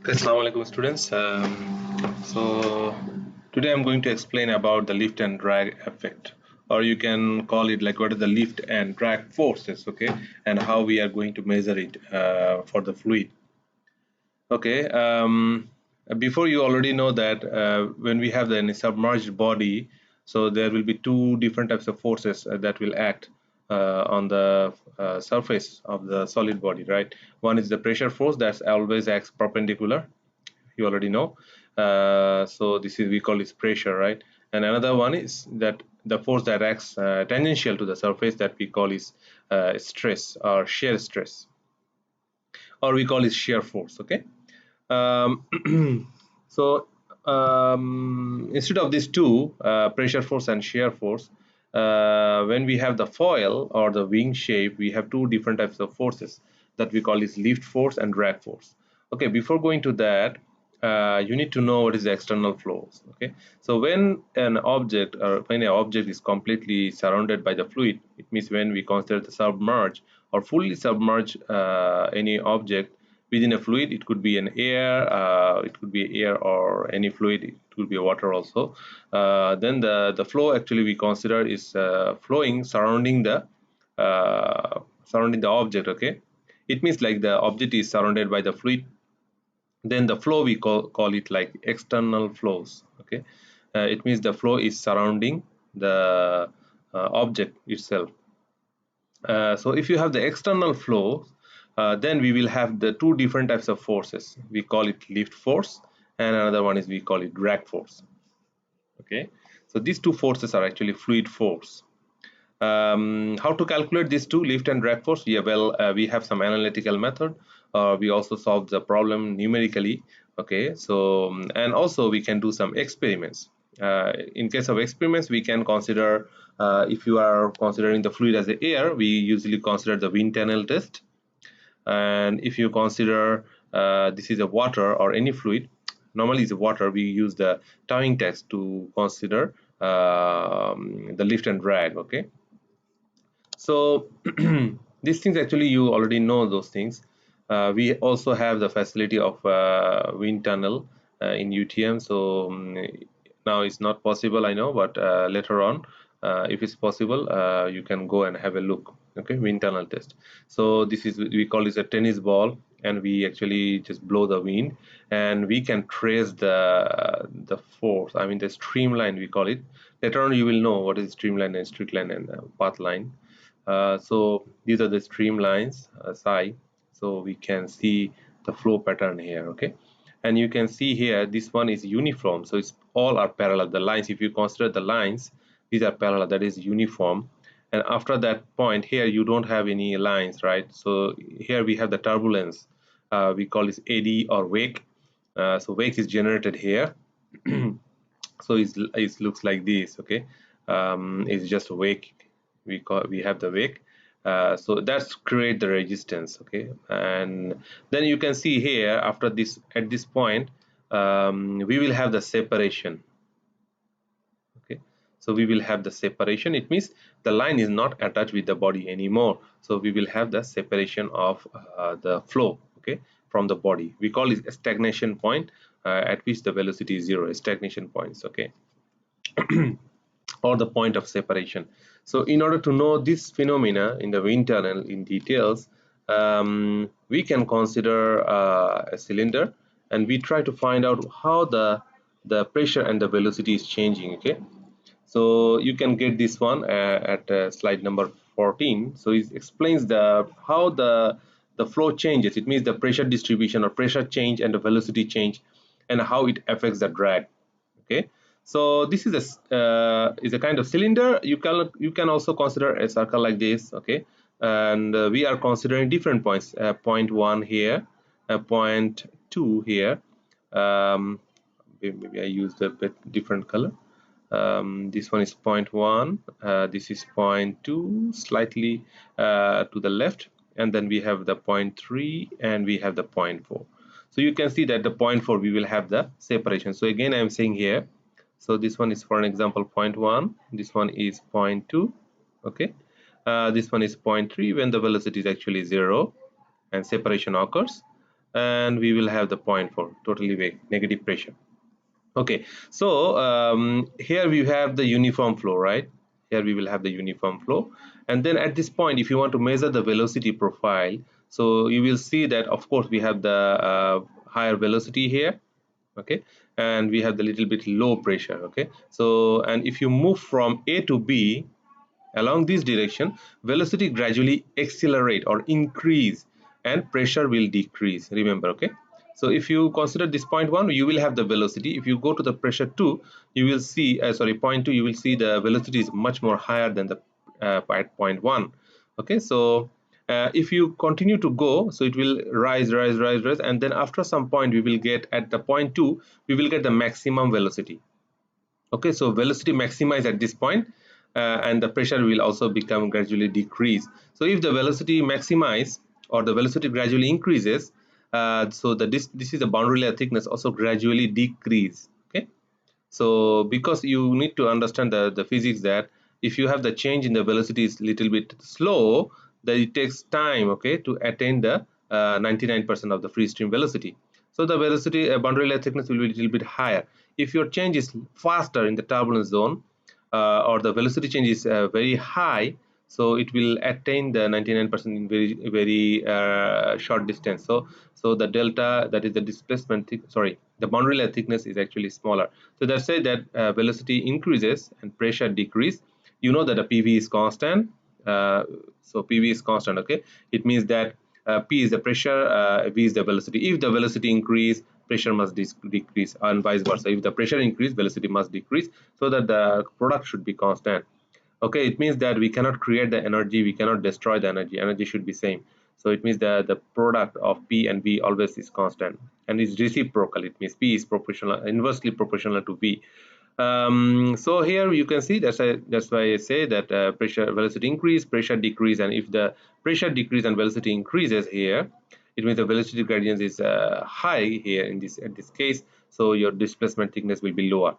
Assalamu alaikum students. So today I'm going to explain about the lift and drag effect, or you can call it like what is the lift and drag forces, okay, and how we are going to measure it for the fluid. Okay. Before you already know that when we have the submerged body, so there will be two different types of forces that will act on the surface of the solid body, right? One is the pressure force that always acts perpendicular, you already know. So this is, we call it pressure, right? And another one is that the force that acts tangential to the surface, that we call is stress or shear stress, or we call it shear force. Okay. um, so instead of these two, pressure force and shear force, when we have the foil or the wing shape, we have two different types of forces that we call is lift force and drag force. Okay, before going to that, you need to know what is the external flows. Okay, so when an object, or when an object is completely surrounded by the fluid, it means when we consider the submerge or fully submerge any object within a fluid. It could be an air, it could be air or any fluid, it could be water also. Then the flow actually we consider is flowing surrounding the object. Okay, it means like the object is surrounded by the fluid, then the flow we call it like external flows. Okay, it means the flow is surrounding the object itself. So if you have the external flow, then we will have the two different types of forces. We call it lift force, and another one is we call it drag force. Okay, so these two forces are actually fluid force. How to calculate these two, lift and drag force? Yeah, well, we have some analytical method. We also solve the problem numerically. Okay, so and also we can do some experiments. In case of experiments, we can consider, if you are considering the fluid as the air, we usually consider the wind tunnel test. And if you consider this is a water or any fluid, normally it's a water, we use the towing test to consider the lift and drag. Okay, so these things actually you already know those things. We also have the facility of wind tunnel in UTM. So now it's not possible, I know, but later on, if it's possible, you can go and have a look. Okay, wind tunnel test. So this is, we call this a tennis ball, and we actually just blow the wind, and we can trace the force. I mean the streamline we call it. Later on, you will know what is streamline and straight line and path line. So these are the streamlines, psi. So we can see the flow pattern here. Okay, and you can see here this one is uniform, so it's all are parallel. The lines, if you consider the lines, these are parallel, that is uniform. And after that point here, you don't have any lines, right? So here we have the turbulence. We call this eddy or wake. So wake is generated here. So it looks like this. Okay, it's just wake. We have the wake. So that's create the resistance. Okay, and then you can see here, after this, at this point, we will have the separation. Okay, so we will have the separation. It means the line is not attached with the body anymore, so we will have the separation of the flow, okay, from the body. We call it a stagnation point, at which the velocity is zero. Stagnation points. Okay, or the point of separation. So in order to know this phenomena in the wind tunnel in details, we can consider a cylinder, and we try to find out how the pressure and the velocity is changing. Okay, so you can get this one at slide number 14. So it explains the how the flow changes. It means the pressure distribution or pressure change and the velocity change, and how it affects the drag. Okay, so this is a kind of cylinder. You can also consider a circle like this. Okay, and we are considering different points, point 1 here, point 2 here. Maybe I used a bit different color. This one is point 1, this is point 2, slightly to the left, and then we have the point 3, and we have the point 4. So you can see that the point 4 we will have the separation. So again I am saying here, so this one is, for an example, point 1, this one is point 2. Okay, this one is point 3 when the velocity is actually 0 and separation occurs. and we will have the 0.4, totally vague, negative pressure. Okay, so here we have the uniform flow, right? Here we will have the uniform flow, and then at this point, if you want to measure the velocity profile, so you will see that of course we have the higher velocity here, okay, and we have the little bit low pressure, okay. So, and if you move from A to B along this direction, velocity gradually accelerate or increase and pressure will decrease, remember, okay. So if you consider this point 1, you will have the velocity. If you go to the pressure 2, you will see sorry, point 2, you will see the velocity is much more higher than the at point 1, okay. So if you continue to go, so it will rise, and then after some point we will get at the point 2, we will get the maximum velocity, okay. So velocity maximize at this point, and the pressure will also become gradually decrease. So if the velocity maximize or the velocity gradually increases, so this is the boundary layer thickness also gradually decrease, okay. So because you need to understand the physics, that if you have the change in the velocity is little bit slow, that it takes time, okay, to attain the 99% of the free stream velocity. So the velocity boundary layer thickness will be a little bit higher. If your change is faster in the turbulence zone, or the velocity change is very high, so it will attain the 99% in very short distance. So the delta, that is the displacement sorry, the boundary layer thickness is actually smaller. So that's say that velocity increases and pressure decrease. You know that the PV is constant. So PV is constant, okay. It means that P is the pressure, V is the velocity. If the velocity increase, pressure must decrease, and vice versa. If the pressure increase, velocity must decrease, so that the product should be constant. Okay, it means that we cannot create the energy, we cannot destroy the energy should be same. So it means that the product of P and V always is constant and is reciprocal. It means P is proportional, inversely proportional to V. So here you can see that's why I say that pressure velocity increase, pressure decrease, and if the pressure decrease and velocity increases here, it means the velocity gradient is high here in this at this case, so your displacement thickness will be lower.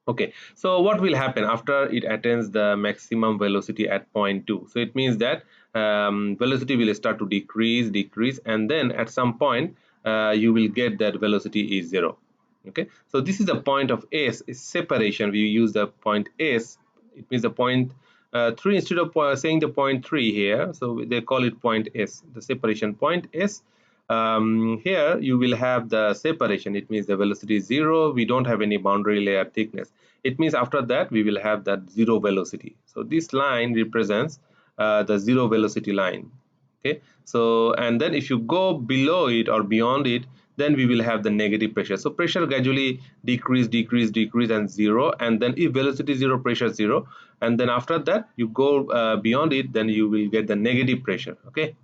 Okay, so what will happen after it attains the maximum velocity at point 2? So it means that velocity will start to decrease, and then at some point you will get that velocity is 0. Okay, so this is the point of S, is separation. We use the point S. It means the point 3 instead of saying the point 3 here, so they call it point S, the separation point S. Here you will have the separation. It means the velocity is 0. We don't have any boundary layer thickness. It means after that we will have that 0 velocity. So this line represents the 0 velocity line. Okay, so and then if you go below it or beyond it, then we will have the negative pressure. So pressure gradually decrease and 0, and then if velocity 0, pressure 0, and then after that you go beyond it, then you will get the negative pressure. Okay,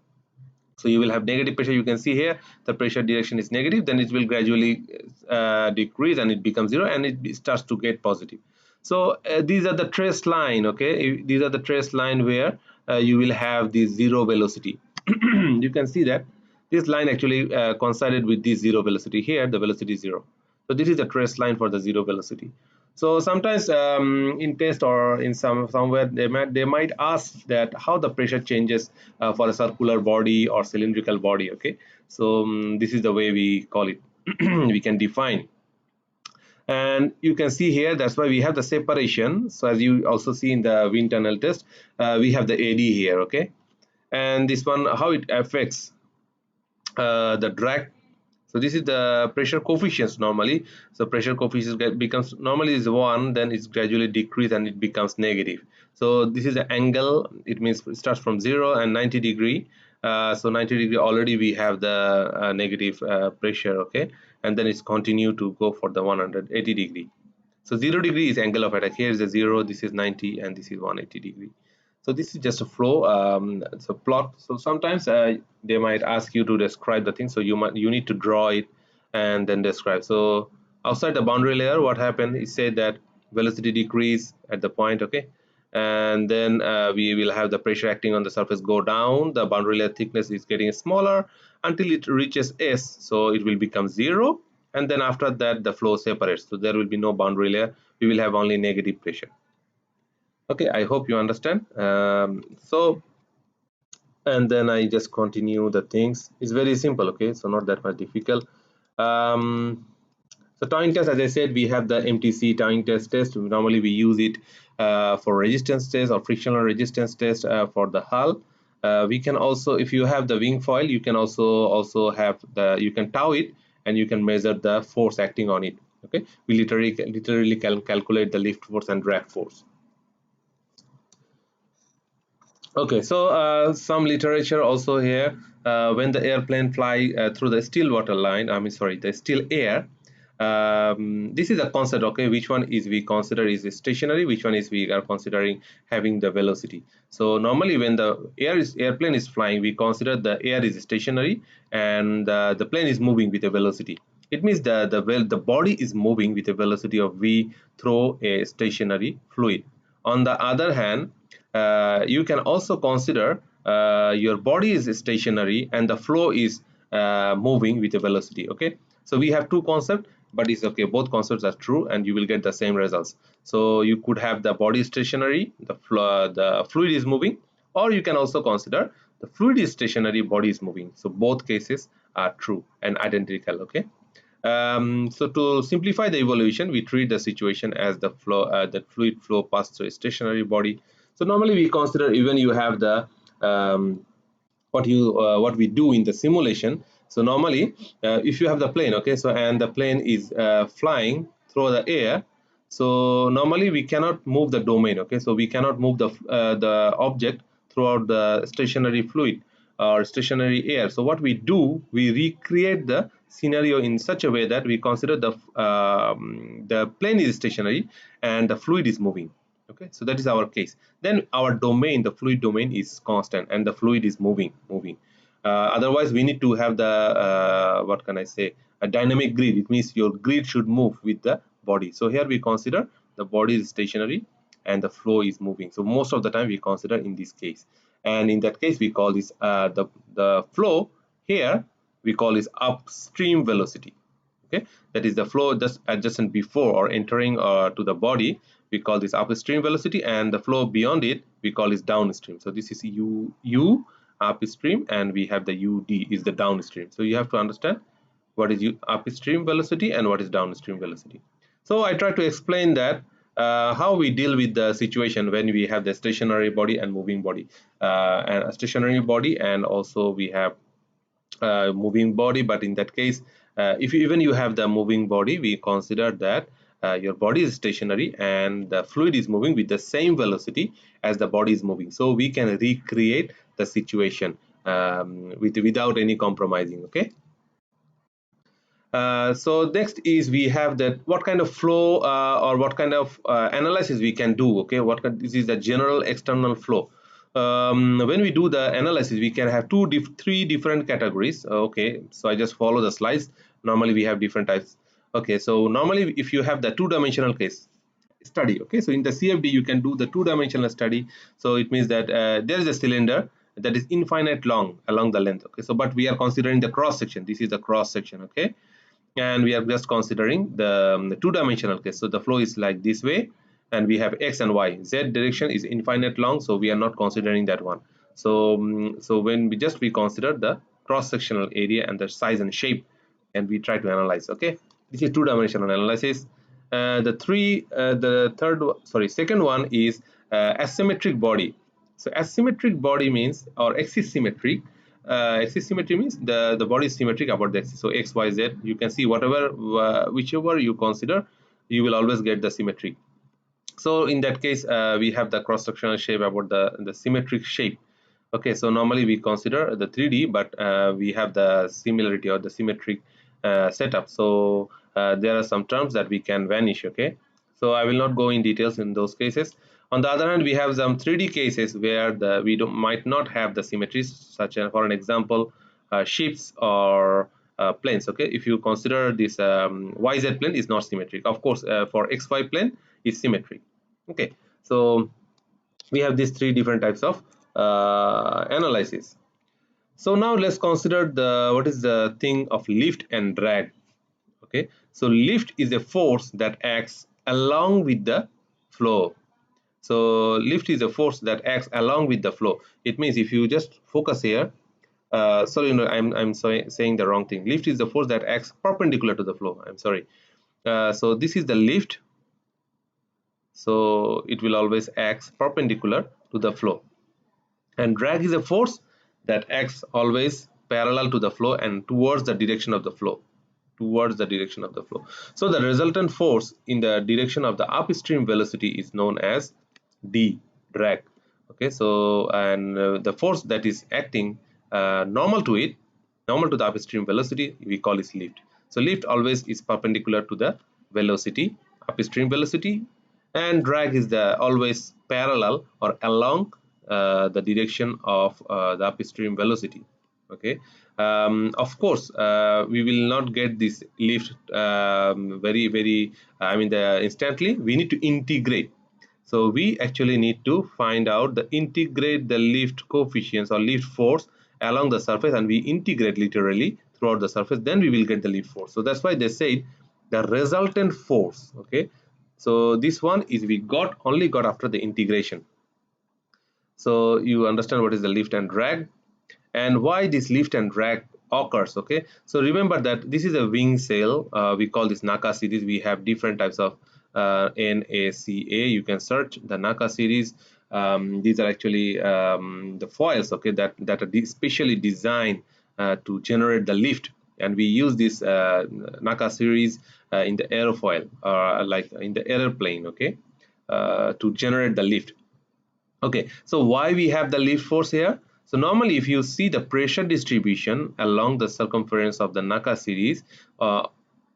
so you will have negative pressure. You can see here the pressure direction is negative, then it will gradually decrease and it becomes 0, and it starts to get positive. So these are the trace line, okay. These are the trace line where you will have the 0 velocity. You can see that this line actually coincided with this 0 velocity. Here the velocity is 0, so this is the trace line for the 0 velocity. So sometimes in test or in somewhere they might ask that how the pressure changes for a circular body or cylindrical body. Okay, so this is the way we call it. We can define, and you can see here that's why we have the separation. So as you also see in the wind tunnel test, we have the AD here. Okay, and this one, how it affects the drag. So this is the pressure coefficients normally. So pressure coefficient becomes normally is 1, then it's gradually decrease and it becomes negative. So this is the angle. It means it starts from 0 and 90 degree. So 90 degree already we have the negative pressure, okay, and then it's continue to go for the 180 degree. So 0 degree is angle of attack. Here is the 0, this is 90, and this is 180 degree. So this is just a flow. It's a plot. So sometimes they might ask you to describe the thing, so you need to draw it and then describe. So outside the boundary layer, what happened is said that velocity decrease at the point, okay, and then we will have the pressure acting on the surface go down. The boundary layer thickness is getting smaller until it reaches S, so it will become 0, and then after that the flow separates, so there will be no boundary layer. We will have only negative pressure. Okay, I hope you understand. So and then I just continue the things. It's very simple, okay, so not that much difficult. um, so towing test, as I said, we have the MTC towing test. Normally we use it for resistance test or frictional resistance test for the hull. We can also, if you have the wing foil, you can also have the, you can tow it and you can measure the force acting on it. Okay, we literally can calculate the lift force and drag force. Okay, so some literature also here. When the airplane fly through the still water line, I mean, sorry, the still air. This is a concept. Okay, which one is we consider is stationary? Which one is we are considering having the velocity? So normally, when the airplane is flying, we consider the air is stationary and the plane is moving with a velocity. It means the body is moving with a velocity of v through a stationary fluid. On the other hand, you can also consider your body is stationary and the flow is moving with a velocity. Okay, so we have two concepts, but it's okay, both concepts are true and you will get the same results. So you could have the body stationary, the fluid is moving, or you can also consider the fluid is stationary, body is moving. So both cases are true and identical. Okay, so to simplify the evaluation, we treat the situation as the flow, the fluid flow passed through a stationary body. So normally we consider, even you have the what we do in the simulation. So normally, if you have the plane, okay, so and the plane is flying through the air, so normally we cannot move the domain. Okay, so we cannot move the object throughout the stationary fluid or stationary air. So what we do, we recreate the scenario in such a way that we consider the plane is stationary and the fluid is moving. Okay, so that is our case. Then our domain, the fluid domain, is constant and the fluid is moving. Otherwise we need to have the what can I say, a dynamic grid. It means your grid should move with the body. So here we consider the body is stationary and the flow is moving. So most of the time we consider in this case, and in that case we call this the flow here, we call this upstream velocity. Okay, that is the flow just adjacent before or entering to the body, we call this upstream velocity, and the flow beyond it we call this downstream. So this is u upstream, and we have the ud is the downstream. So you have to understand what is upstream velocity and what is downstream velocity. So I try to explain that how we deal with the situation when we have the stationary body and moving body, and a stationary body, and also we have moving body. But in that case, if even you have the moving body, we consider that your body is stationary and the fluid is moving with the same velocity as the body is moving. So we can recreate the situation without any compromising. Okay, so next is we have that what kind of flow or what kind of analysis we can do. Okay, this is the general external flow. When we do the analysis, we can have three different categories. Okay, so I just follow the slides. Normally we have different types. Okay, so normally if you have the two-dimensional case study, okay, so in the CFD you can do the two-dimensional study. So it means that there is a cylinder that is infinite long along the length. Okay, so but we are considering the cross section. This is the cross section. Okay, and we are just considering the two-dimensional case. So the flow is like this way, and we have x and y. Z direction is infinite long, so we are not considering that one. So so when we consider the cross-sectional area and the size and shape, and we try to analyze. Okay, this is two-dimensional analysis. Second one is asymmetric body. So asymmetric body means, or axis symmetric. Axis symmetry means the body is symmetric about the axis. So x, y, z. You can see whatever whichever you consider, you will always get the symmetry. So in that case, we have the cross-sectional shape about the symmetric shape. Okay, so normally we consider the 3D, but we have the similarity or the symmetric setup. So there are some terms that we can vanish. Okay, so I will not go in details in those cases. On the other hand, we have some 3D cases where we might not have the symmetries, such as, for an example, ships or planes. Okay, if you consider this YZ plane is not symmetric. Of course, for XY plane is symmetric. Okay, so we have these three different types of analysis. So now let's consider what is the thing of lift and drag. Okay, so lift is a force that acts along with the flow. So lift is a force that acts along with the flow. It means if you just focus here, sorry, no, I'm sorry, saying the wrong thing. Lift is the force that acts perpendicular to the flow. I'm sorry. So this is the lift. So it will always act perpendicular to the flow. And drag is a force that acts always parallel to the flow and towards the direction of the flow. So the resultant force in the direction of the upstream velocity is known as d, drag. Okay, so and the force that is acting normal to the upstream velocity, we call it lift. So lift always is perpendicular to the velocity, upstream velocity, and drag is the always parallel or along the direction of the upstream velocity. Okay, of course we will not get this lift very I mean the instantly. We need to integrate. So we actually need to find out the integrate the lift coefficients or lift force along the surface, and we integrate literally throughout the surface, then we will get the lift force. So that's why they say the resultant force. Okay, so this one is we only got after the integration. So you understand what is the lift and drag and why this lift and drag occurs. Okay, so remember that this is a wing sail. We call this NACA series. We have different types of NACA. You can search the NACA series. These are actually the foils, okay, that are specially designed to generate the lift, and we use this NACA series in the aerofoil or like in the airplane, okay, to generate the lift. Okay, so why we have the lift force here? So normally if you see the pressure distribution along the circumference of the NACA series,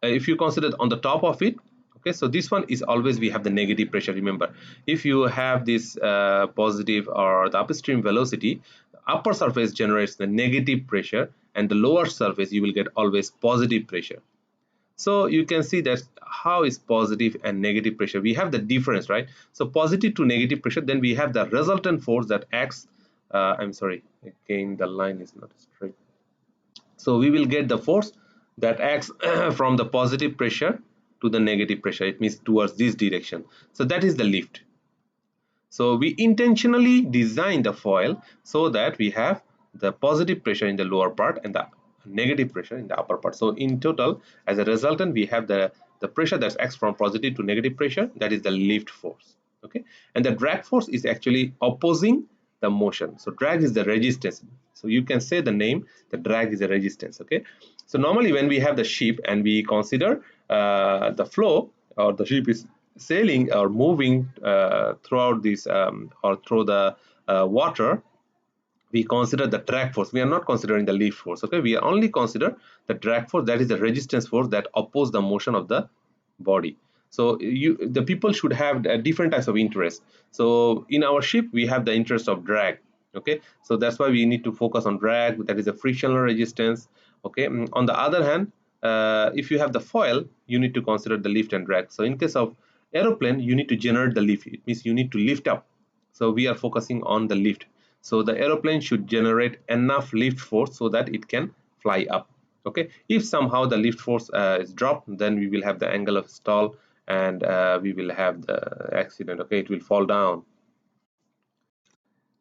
if you consider on the top of it, okay, so this one is always we have the negative pressure. Remember, if you have this positive or the upstream velocity, upper surface generates the negative pressure and the lower surface you will get always positive pressure. So you can see that how is positive and negative pressure, we have the difference, right? So positive to negative pressure, then we have the resultant force that acts I'm sorry, again the line is not straight. So we will get the force that acts from the positive pressure to the negative pressure. It means towards this direction. So that is the lift. So we intentionally design the foil so that we have the positive pressure in the lower part and the negative pressure in the upper part. So in total, as a resultant, we have the pressure that acts from positive to negative pressure, that is the lift force. Okay, and the drag force is actually opposing the motion. So drag is the resistance. So you can say the name, the drag is a resistance. Okay, so normally when we have the ship and we consider the flow, or the ship is sailing or moving throughout this or through the water, we consider the drag force. We are not considering the lift force. Okay, we only consider the drag force, that is the resistance force that oppose the motion of the body. So the people should have different types of interest. So in our ship we have the interest of drag. Okay, so that's why we need to focus on drag, that is a frictional resistance. Okay, on the other hand, if you have the foil, you need to consider the lift and drag. So in case of aeroplane, you need to generate the lift. It means you need to lift up. So we are focusing on the lift. So the aeroplane should generate enough lift force so that it can fly up. Okay, if somehow the lift force is dropped, then we will have the angle of stall and we will have the accident. Okay, it will fall down.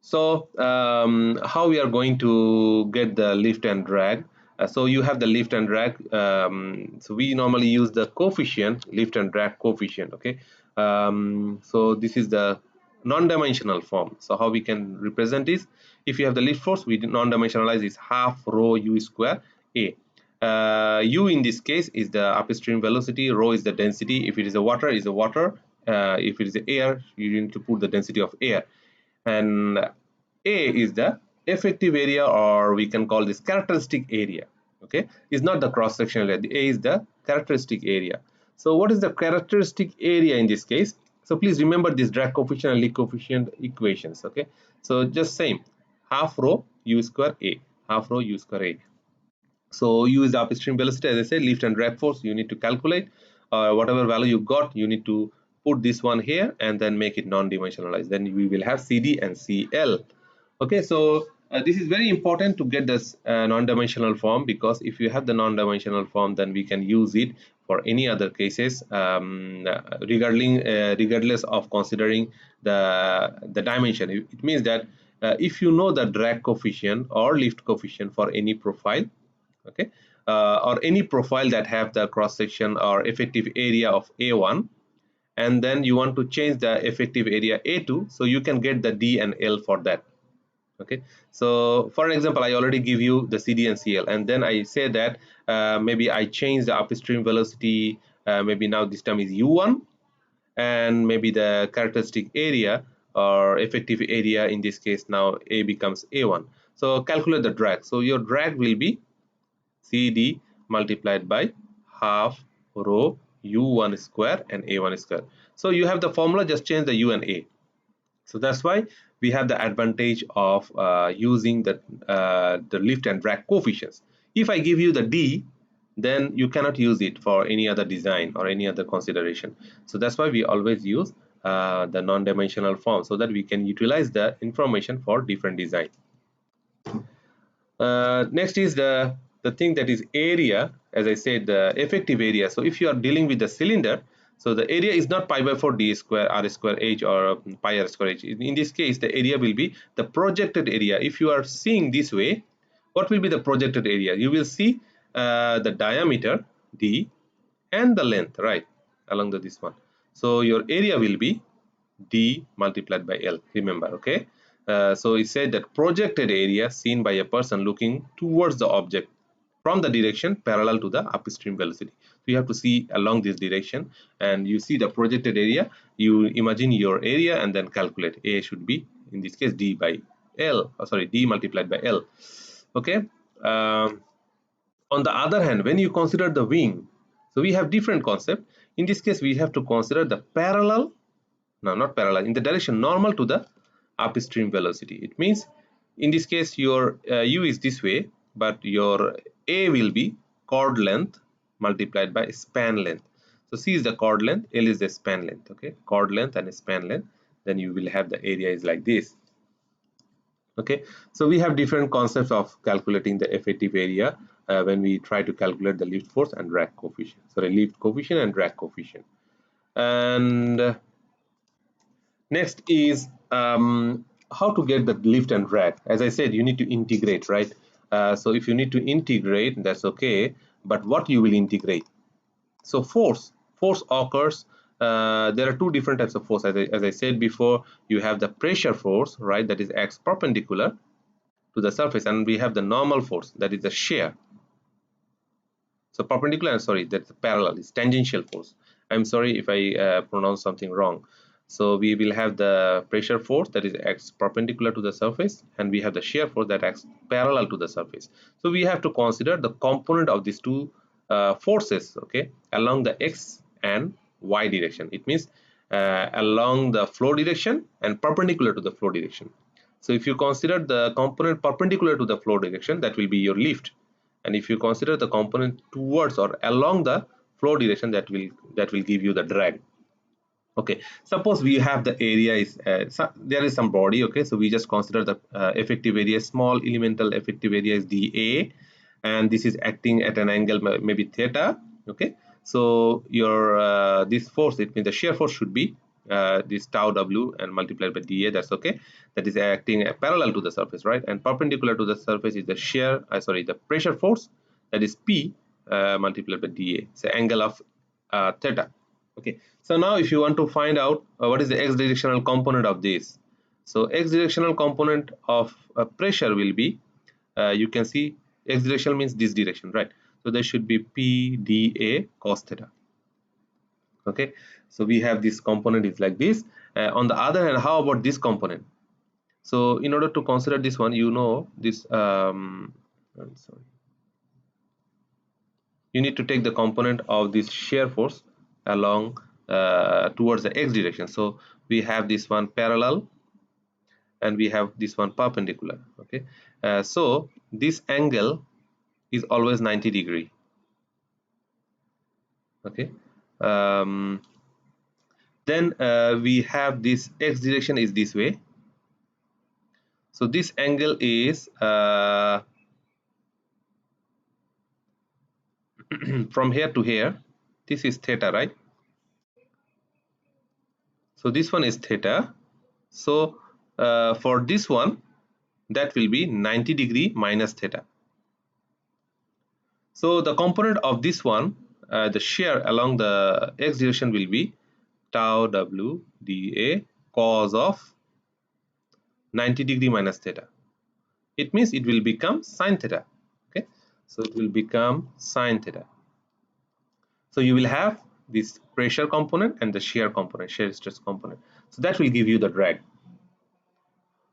So how we are going to get the lift and drag? So you have the lift and drag. So we normally use the coefficient, lift and drag coefficient. Okay, so this is the non-dimensional form. So how we can represent this? If you have the lift force, we non-dimensionalize is half rho u square a. U in this case is the upstream velocity, rho is the density. If it is a water, is a water. If it is air, you need to put the density of air, and A is the effective area, or we can call this characteristic area. Okay, is not the cross sectional area. The A is the characteristic area. So what is the characteristic area in this case? So please remember this drag coefficient and lift coefficient equations. Okay, so just same, half rho u square a, half rho u square a. So u is the upstream velocity, as I said, lift and drag force you need to calculate. Whatever value you got, you need to put this one here and then make it non-dimensionalized. Then we will have CD and CL. Okay, so this is very important to get this non-dimensional form, because if you have the non-dimensional form, then we can use it for any other cases, regardless of considering the dimension. It means that if you know the drag coefficient or lift coefficient for any profile, okay, or any profile that have the cross section or effective area of A1, and then you want to change the effective area A2, so you can get the D and L for that. Okay, so for example, I already give you the CD and CL, and then I say that maybe I change the upstream velocity, maybe now this time is U1, and maybe the characteristic area or effective area, in this case now A becomes A1. So calculate the drag. So your drag will be CD multiplied by half rho U1 square and A1 square. So you have the formula, just change the U and A. So that's why we have the advantage of using the lift and drag coefficients. If I give you the D, then you cannot use it for any other design or any other consideration. So that's why we always use the non-dimensional form, so that we can utilize the information for different design. Next is the thing that is area. As I said, the effective area. So if you are dealing with the cylinder, so the area is not pi by 4 d square r square h or pi r square h. In this case, the area will be the projected area. If you are seeing this way, what will be the projected area? You will see the diameter d and the length, right, along this one. So your area will be d multiplied by L, remember. Okay, so it said that projected area seen by a person looking towards the object from the direction parallel to the upstream velocity. So you have to see along this direction, and you see the projected area, you imagine your area and then calculate. A should be, in this case, d by L, d multiplied by L. Okay, on the other hand, when you consider the wing, so we have different concept. In this case, we have to consider the parallel, no, not parallel, in the direction normal to the upstream velocity. It means in this case your u is this way, but your a will be chord length multiplied by span length. So c is the chord length, L is the span length. Okay, chord length and span length, then you will have the area is like this. Okay, so we have different concepts of calculating the effective area when we try to calculate the lift force and drag coefficient. Sorry, lift coefficient and drag coefficient. And next is how to get the lift and drag. As I said, you need to integrate, right? So if you need to integrate, that's okay, but what you will integrate? So force occurs. There are two different types of force. As I said before, you have the pressure force, right, that is acts perpendicular to the surface, and we have the normal force, that is the shear. So perpendicular, and sorry, that's parallel, is tangential force. I'm sorry if I pronounce something wrong. So we will have the pressure force that is acts perpendicular to the surface, and we have the shear force that acts parallel to the surface. So we have to consider the component of these two forces, okay, along the x and y direction. It means along the flow direction and perpendicular to the flow direction. So if you consider the component perpendicular to the flow direction, that will be your lift, and if you consider the component towards or along the flow direction, that will give you the drag. Okay, suppose we have the area is there is some body. Okay, so we just consider the effective area, small elemental effective area is dA, and this is acting at an angle maybe theta. Okay, so your this force, it means the shear force should be this tau w and multiplied by dA. That's okay. That is acting parallel to the surface, right? And perpendicular to the surface is the shear, the pressure force, that is P multiplied by dA. It's the angle of theta. Okay, so now if you want to find out what is the x directional component of this, so x directional component of pressure will be, you can see x directional means this direction, right? So there should be P dA cos theta. Okay, so we have this component is like this. On the other hand, how about this component? So in order to consider this one, you know this I'm sorry, you need to take the component of this shear force along towards the x direction. So we have this one parallel and we have this one perpendicular. Okay, so this angle is always 90 degree. Okay, then we have this x direction is this way. So this angle is from here to here, this is theta, right? So this one is theta. So for this one, that will be 90 degree minus theta. So the component of this one, the shear along the x direction will be tau w dA cos of 90 degree minus theta. It means it will become sine theta. Okay, so it will become sine theta. So you will have this pressure component and the shear component, shear stress component. So that will give you the drag.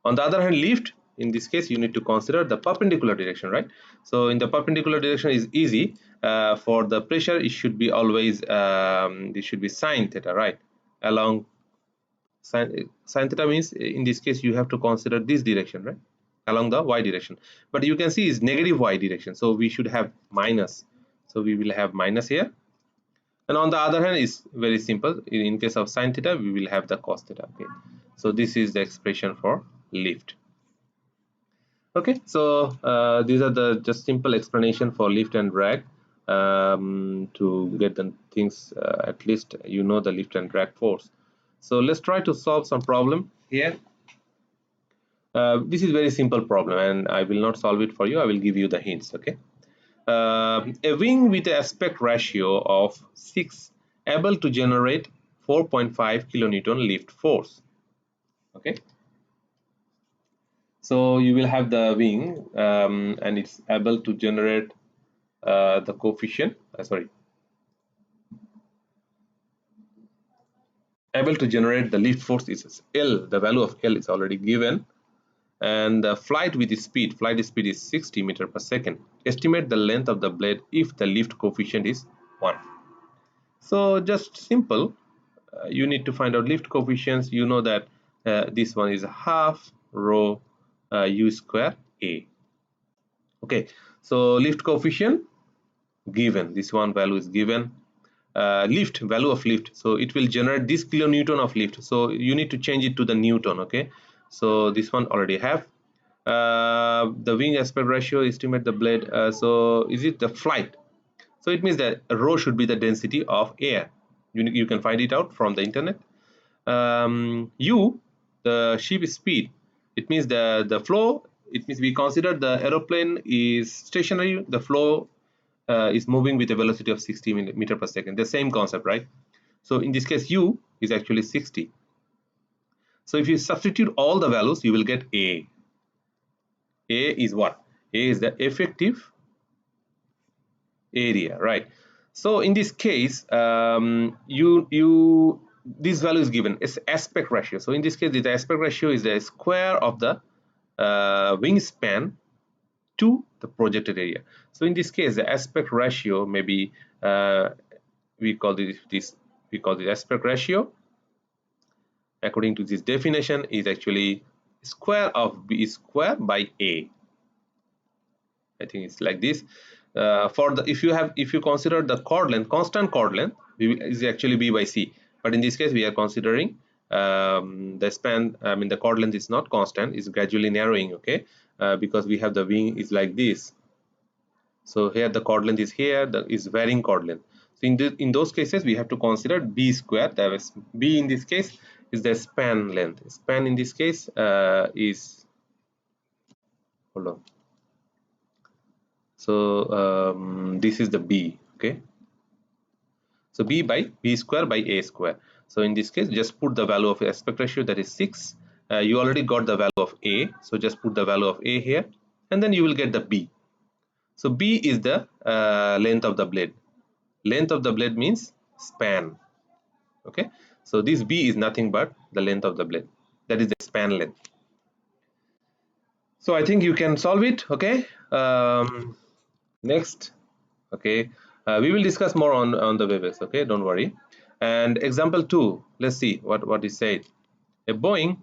On the other hand, lift, in this case you need to consider the perpendicular direction, right? So in the perpendicular direction is easy. For the pressure, it should be always this should be sine theta, right? Along sine theta means in this case you have to consider this direction, right? Along the y direction. But you can see is negative y direction, so we should have minus. So we will have minus here. And on the other hand is very simple. In case of sine theta, we will have the cos theta. Okay, so this is the expression for lift. Okay, so these are the just simple explanation for lift and drag. To get the things, at least you know the lift and drag force. So let's try to solve some problem here. This is very simple problem, and I will not solve it for you. I will give you the hints. Okay, a wing with an aspect ratio of 6 able to generate 4.5 kilonewton lift force. Okay, so you will have the wing, and it's able to generate the coefficient, able to generate the lift force is L. The value of L is already given, and the flight speed is 60 meter per second. Estimate the length of the blade if the lift coefficient is 1. So just simple, you need to find out lift coefficients. You know that this one is half rho u square a. Okay, so lift coefficient given, this one value is given. Lift, value of lift, so it will generate this kilonewton of lift, so you need to change it to the newton. Okay, so this one already have. The wing aspect ratio, estimate the blade, so is it the flight, so it means that rho should be the density of air. You can find it out from the internet. U, the ship speed, it means the flow, it means we consider the aeroplane is stationary, the flow is moving with a velocity of 60 meter per second, the same concept, right? So in this case u is actually 60. So if you substitute all the values, you will get a is what? A is the effective area, right? So in this case, this value is given as aspect ratio. So in this case, the aspect ratio is the square of the wingspan to the projected area. So in this case, the aspect ratio maybe we call this aspect ratio. According to this definition, is actually square of b square by a. I think it's like this. For the if you consider the chord length, constant chord length is actually b by c, but in this case we are considering the span. I mean the chord length is not constant; is gradually narrowing. Okay, because we have the wing is like this. So here the chord length is here. Is varying chord length. So in those cases we have to consider b square. That is b in this case is the span length. Span in this case is, hold on. So this is the b. Okay, so b square by a square. So in this case, just put the value of aspect ratio, that is 6. You already got the value of a, so just put the value of a here, and then you will get the b. So b is the length of the blade. Length of the blade means span. Okay, so this b is nothing but the length of the blade, that is the span length. So I think you can solve it. Okay, next. Okay, we will discuss more on the WebEx. Okay, don't worry. And example 2, let's see what is said. A Boeing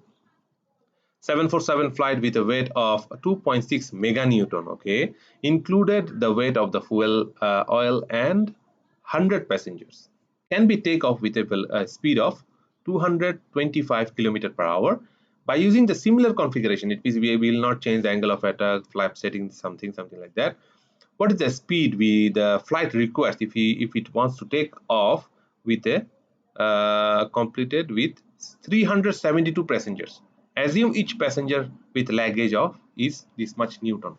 747 flight with a weight of 2.6 meganewton, okay, included the weight of the fuel, oil, and 100 passengers, can be take off with a speed of 225 km per hour by using the similar configuration, it means we will not change the angle of attack, flap setting, something like that. What is the speed the flight requires if it wants to take off with a completed with 372 passengers? Assume each passenger with luggage of is this much Newton.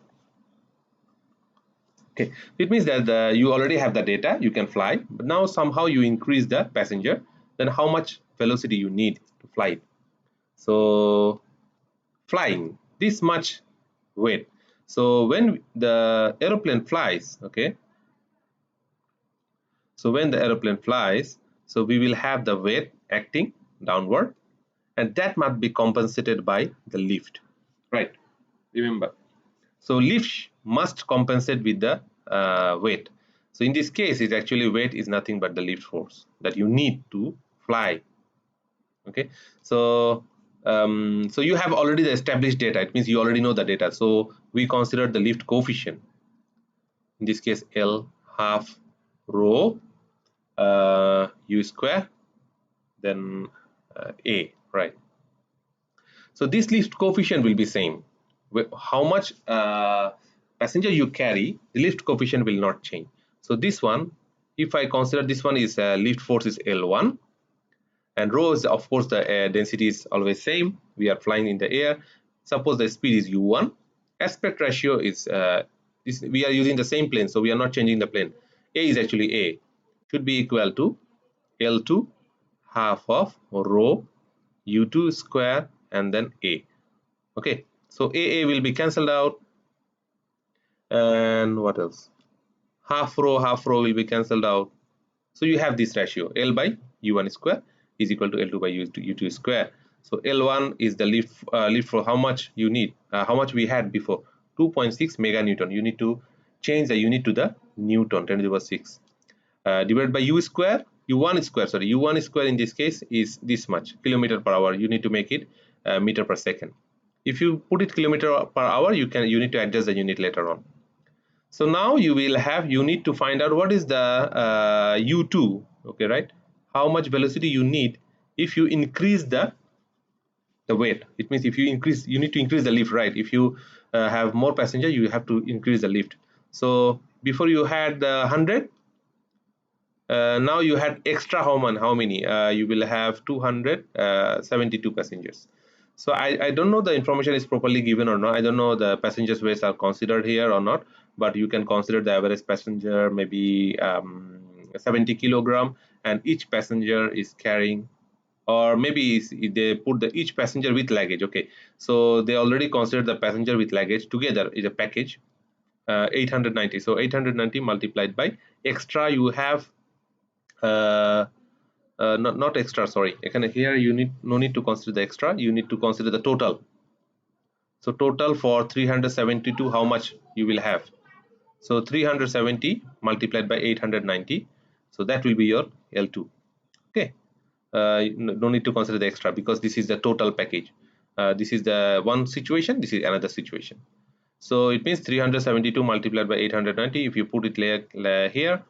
Okay, it means that you already have the data, you can fly, but now somehow you increase the passenger, then how much velocity you need to fly. So flying this much weight. So when the aeroplane flies, okay, so when the aeroplane flies, so we will have the weight acting downward, and that must be compensated by the lift, right? Remember, so lift must compensate with the weight. So in this case, it's actually weight is nothing but the lift force that you need to fly. Okay, so so you have already the established data. It means you already know the data. So we consider the lift coefficient. In this case, L half rho u square, then a, right? So this lift coefficient will be same. How much passenger you carry, the lift coefficient will not change. So this one, if I consider this one is lift force is L1, and rho is, of course, the density is always same. We are flying in the air. Suppose the speed is u1. Aspect ratio is we are using the same plane, so we are not changing the plane. A is actually A, should be equal to L2 half of rho u2 square and then A. Okay, so A will be cancelled out, and what else? Half rho will be cancelled out. So you have this ratio, L by u1 square is equal to L2 by u2 square. So L1 is the lift for how much you need, how much we had before, 2.6 meganewton. You need to change the unit to the Newton, 10 to the power 6, divided by u square, u1 square, sorry, u1 square in this case is this much, kilometer per hour. You need to make it meter per second. If you put it kilometer per hour, you need to adjust the unit later on. So now you need to find out what is the u2, okay, right? How much velocity you need if you increase the weight. It means if you increase, you need to increase the lift, right? If you have more passenger, you have to increase the lift. So before you had the 100, now you had extra how many? You will have 272 passengers. So I don't know the information is properly given or not. I don't know the passengers weights are considered here or not, but you can consider the average passenger maybe 70 kilogram, and each passenger is carrying, or maybe they put each passenger with luggage. Okay, so they already consider the passenger with luggage together is a package, 890. So 890 multiplied by extra you have not extra, sorry, here you no need to consider the extra, you need to consider the total. So total for 372, how much you will have? So 370 multiplied by 890, so that will be your L2. Okay, no need to consider the extra because this is the total package. This is the one situation, this is another situation. So it means 372 multiplied by 890. If you put it here,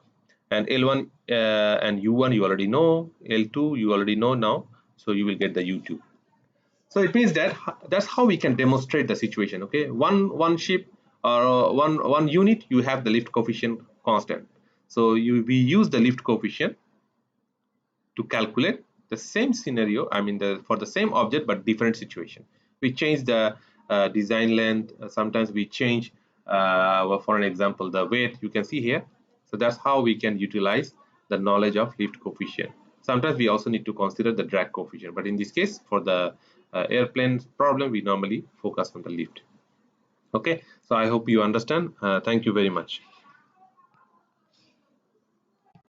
and L1 and U1 you already know, L2 you already know now, so you will get the U2. So it means that that's how we can demonstrate the situation. Okay, one ship or one unit, you have the lift coefficient constant. So we use the lift coefficient to calculate the same scenario, I mean for the same object but different situation. We change the design length, sometimes we change for an example the weight, you can see here. So that's how we can utilize the knowledge of lift coefficient. Sometimes we also need to consider the drag coefficient, but in this case for the airplane problem we normally focus on the lift. Okay, so I hope you understand. Thank you very much.